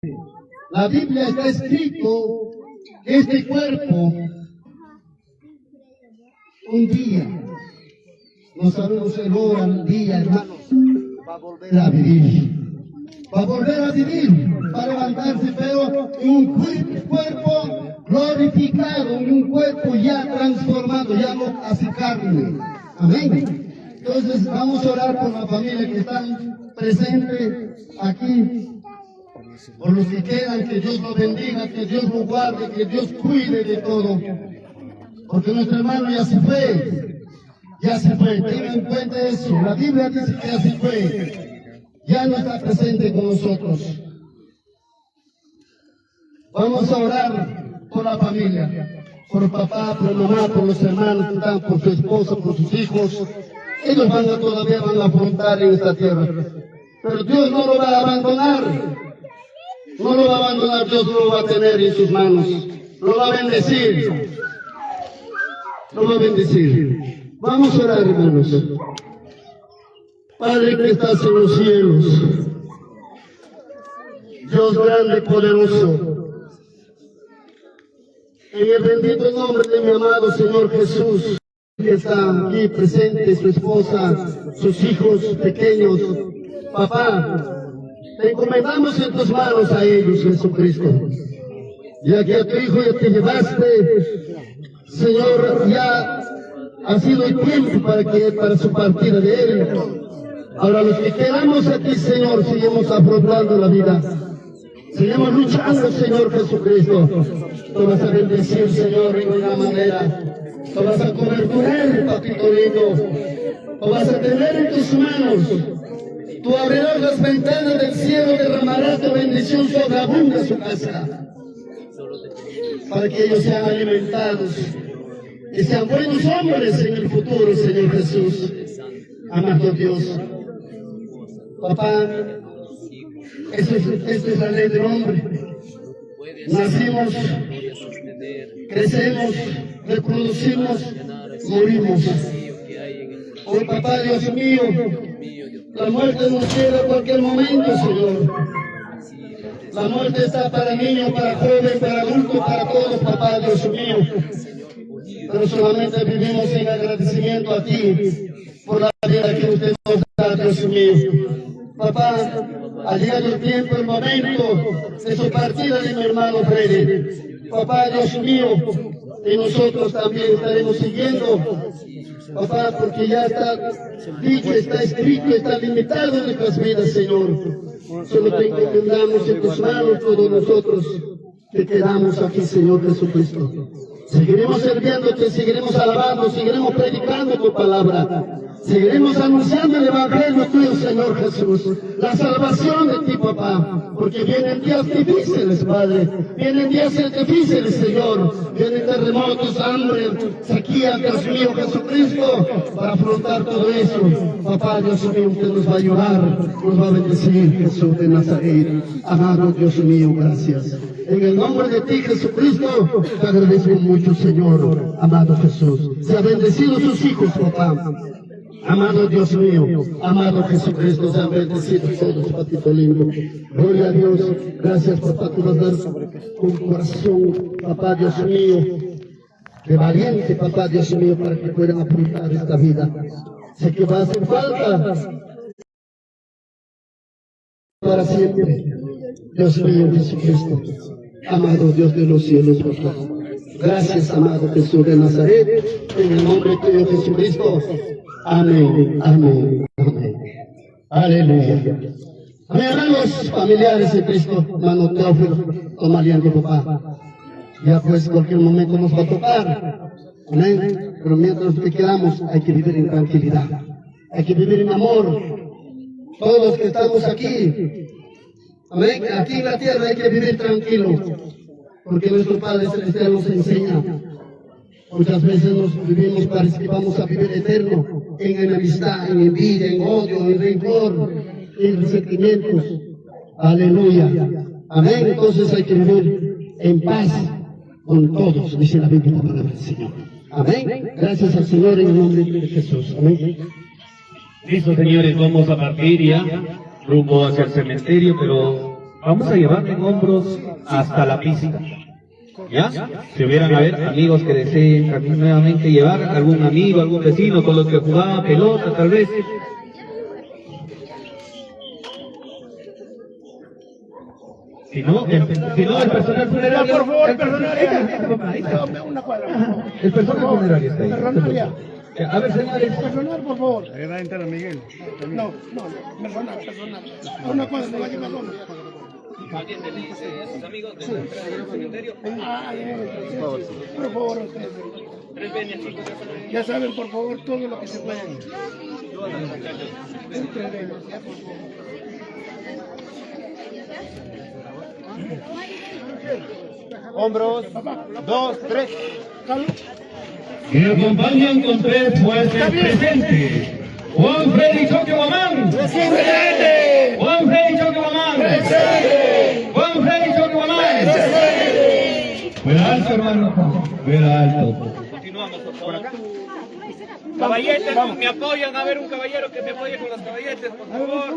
La Biblia está escrito que este cuerpo un día, no sabemos el hora, el día, hermanos, va a volver a vivir. Va a volver a vivir, va a levantarse, pero en un cuerpo glorificado, en un cuerpo ya transformado, ya no hace carne. Amén. Entonces vamos a orar por la familia que están presentes aquí, por los que quedan, que Dios los bendiga, que Dios los guarde, que Dios cuide de todo. Porque nuestro hermano ya se fue, tengan en cuenta eso. La Biblia dice que ya se fue, ya no está presente con nosotros. Vamos a orar por la familia, por papá, por mamá, por los hermanos, por su esposa, por sus hijos. Ellos todavía van a afrontar en esta tierra. Pero Dios no lo va a abandonar. No lo va a abandonar, Dios lo va a tener en sus manos. Lo va a bendecir. Lo va a bendecir. Vamos a orar, hermanos. Padre que estás en los cielos, Dios grande y poderoso, en el bendito nombre de mi amado Señor Jesús, que está aquí presente, su esposa, sus hijos pequeños, papá, te encomendamos en tus manos a ellos, Jesucristo, ya que a tu hijo ya te llevaste, Señor, ya ha sido el tiempo para su partida de él. Ahora los que quedamos aquí, Señor, seguimos afrontando la vida. Seguimos luchando, Señor Jesucristo. Tú vas a bendecir, Señor, en una manera. Tú vas a coberturar, papito lindo. Tú vas a tener en tus manos. Tú abrirás las ventanas del cielo, derramarás tu bendición sobreabunda su casa. Para que ellos sean alimentados y sean buenos hombres en el futuro, Señor Jesús. Amado Dios. Papá, esta es la ley del hombre. Nacimos, crecemos, reproducimos, morimos. Oh papá, Dios mío, la muerte nos llega a cualquier momento, Señor. La muerte está para niños, para jóvenes, para adultos, para todos, papá, Dios mío. Pero solamente vivimos en agradecimiento a ti por la vida que usted nos da, Dios mío. Papá, ha llegado el tiempo, el momento de su partida de mi hermano Freddy. Papá, Dios mío, y nosotros también estaremos siguiendo. Papá, porque ya está dicho, está escrito, está limitado nuestras vidas, Señor. Solo te encomendamos en tus manos todos nosotros que quedamos aquí, Señor Jesucristo. Seguiremos sirviéndote, seguiremos alabando, seguiremos predicando tu palabra. Seguiremos anunciando el evangelio tuyo, Señor Jesús. La salvación de ti, papá. Porque vienen días difíciles, Padre. Vienen días difíciles, Señor. Vienen terremotos, hambre, sequía, Dios mío, Jesucristo. Para afrontar todo eso, papá, Dios mío, usted nos va a ayudar. Nos va a bendecir, Jesús de Nazaret. Amado Dios mío, gracias. En el nombre de ti, Jesucristo, te agradezco mucho, Señor. Amado Jesús. Se ha bendecido sus hijos, papá. Amado Dios mío, amado Jesucristo, sean bendecidos todos, patito lindo. Gloria a Dios, gracias papá, tú vas a dar con corazón, papá Dios mío, de valiente, papá Dios mío, para que puedan afrontar esta vida. Sé que va a hacer falta para siempre. Dios mío, Jesucristo, amado Dios de los cielos, papá. Gracias, amado Jesús de Nazaret, en el nombre de Jesucristo. Amén, amén, amén. Aleluya. Amén, hermanos familiares de Cristo, hermano Teófilo, toma aliento, papá. Ya pues cualquier momento nos va a tocar. Amén. Pero mientras que quedamos, hay que vivir en tranquilidad. Hay que vivir en amor. Todos los que estamos aquí, amén, aquí en la tierra hay que vivir tranquilo. Porque nuestro Padre Celestial nos enseña. Muchas veces parece que vamos a vivir eterno en enemistad, en envidia, en odio, en rencor, en resentimientos. Aleluya. Amén. Entonces hay que vivir en paz con todos, dice la Biblia, la palabra del Señor. Amén. Gracias al Señor en el nombre de Jesús. Amén. Listo, señores, vamos a partir ya rumbo hacia el cementerio, pero Vamos a llevar en hombros hasta la pista. ¿Ya? Si hubieran a ver amigos que deseen también nuevamente llevar algún amigo, algún vecino con los que jugaba pelota tal vez. Si no, el personal funerario. Por favor, personal. Una cuadra. El personal funerario está ahí. Personal. A ver, señores. Personal, por favor. Ahí va a entrar Miguel. No, personal. A una cuadra, no va a llevar uno. ¿Alguien le dice a sus amigos de la entrada del cementerio? Por favor, ustedes. 3 veces, 5 Ya saben, por favor, todo lo que se pueda. Hombros. 2, 3. Que acompañan con 3 fuertes presentes. Juan Freddy Choque Guamán. ¡Presente! Juan Freddy Choque Guamán. ¡Presente! Juan Freddy Choque Guamán. ¡Presente! Fuera alto, hermano. Fuera alto. Continuamos, por favor. Caballetes, me apoyan. A ver, un caballero que me apoye con los caballetes, por favor.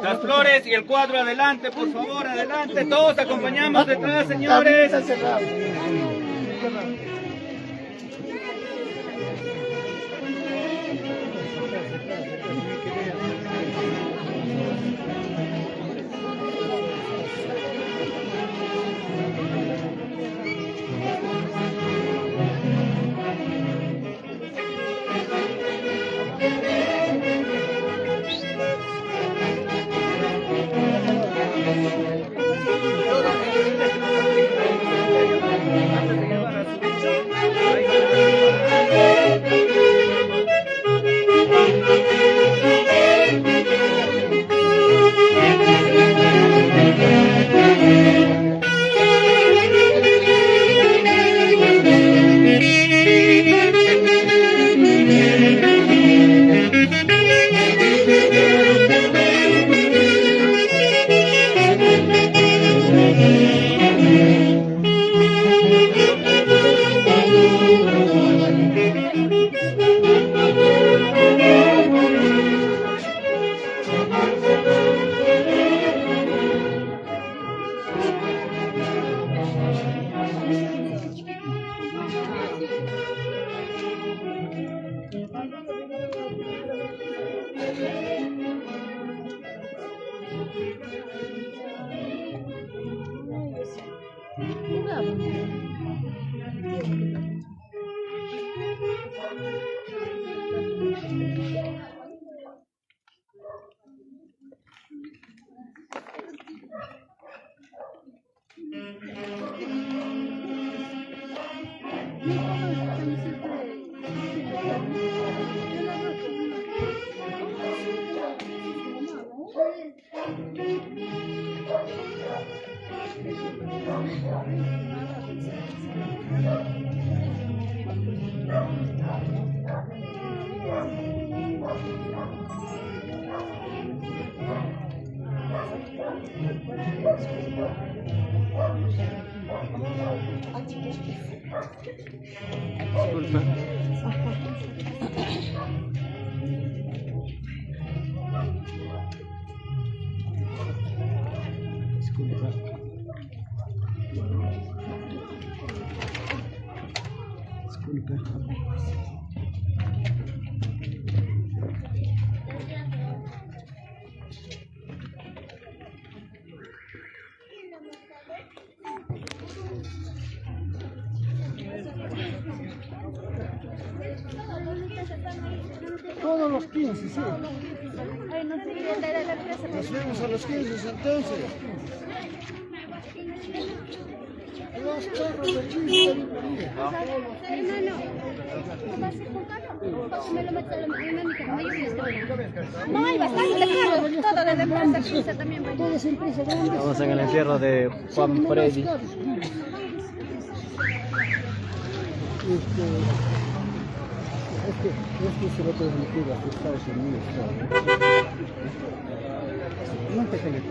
Las flores y el cuadro adelante, por favor, adelante. Todos acompañamos detrás, señores. Todos los 15, sí. Nos vemos a los 15 entonces. Los carros de 15. No, hay bastante carros, todo desde empresa 15 también. Estamos en el entierro de Juan Freddy. Este se lo puede meter a Estados Unidos. No te calles.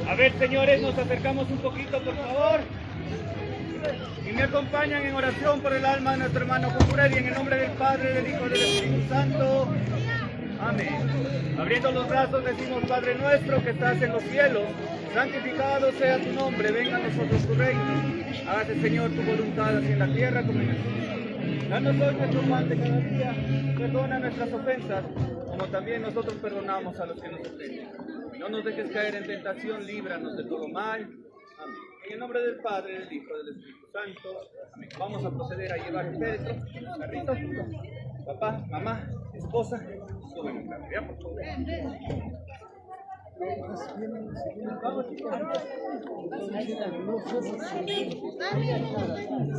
A ver, señores, nos acercamos un poquito, por favor. Y me acompañan en oración por el alma de nuestro hermano Cucurelli, en el nombre del Padre, del Hijo y del Espíritu Santo. Amén. Abriendo los brazos decimos: Padre nuestro que estás en los cielos, santificado sea tu nombre, venga a nosotros tu reino. Hágase, Señor, tu voluntad, así en la tierra como en el cielo. Danos hoy nuestro pan de cada día, perdona nuestras ofensas, como también nosotros perdonamos a los que nos ofenden. No nos dejes caer en tentación, líbranos de todo mal. Amén. En el nombre del Padre, del Hijo y del Espíritu Santo. Amén. Vamos a proceder a llevar el féretro en los carritos. Papá, mamá, esposa, suben el carro, ¿ya? Por favor.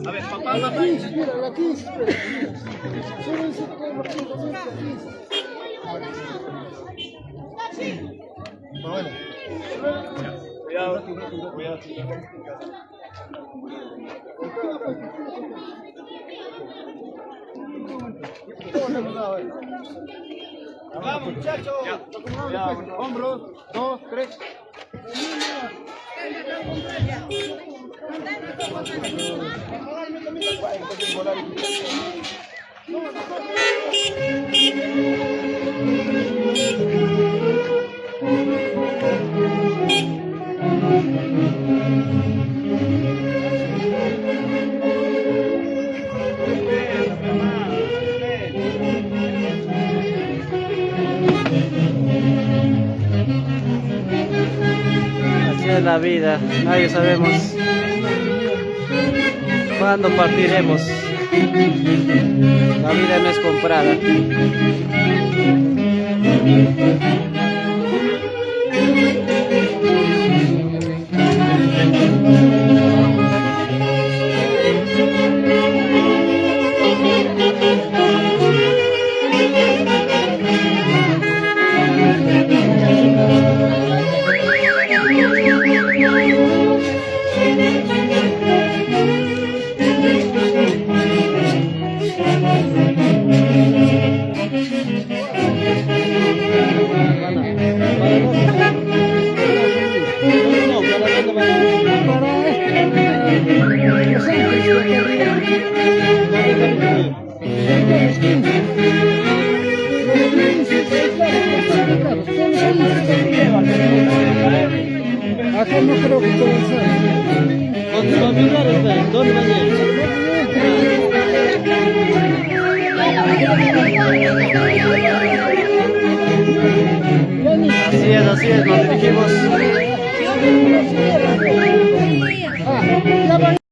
A ver, papá, mamá. Mira, aquí, súbense todos aquí. Bueno. Cuidado, cuidado. Vamos, muchachos. Cuidado. Hombros, 2, 3. Así es la vida, nadie sabemos cuándo partiremos. La vida no es comprada. Acá no creo que pueda ser. ¿Dónde va a mirar? ¿Dónde va a ir? Así es, nos dirigimos.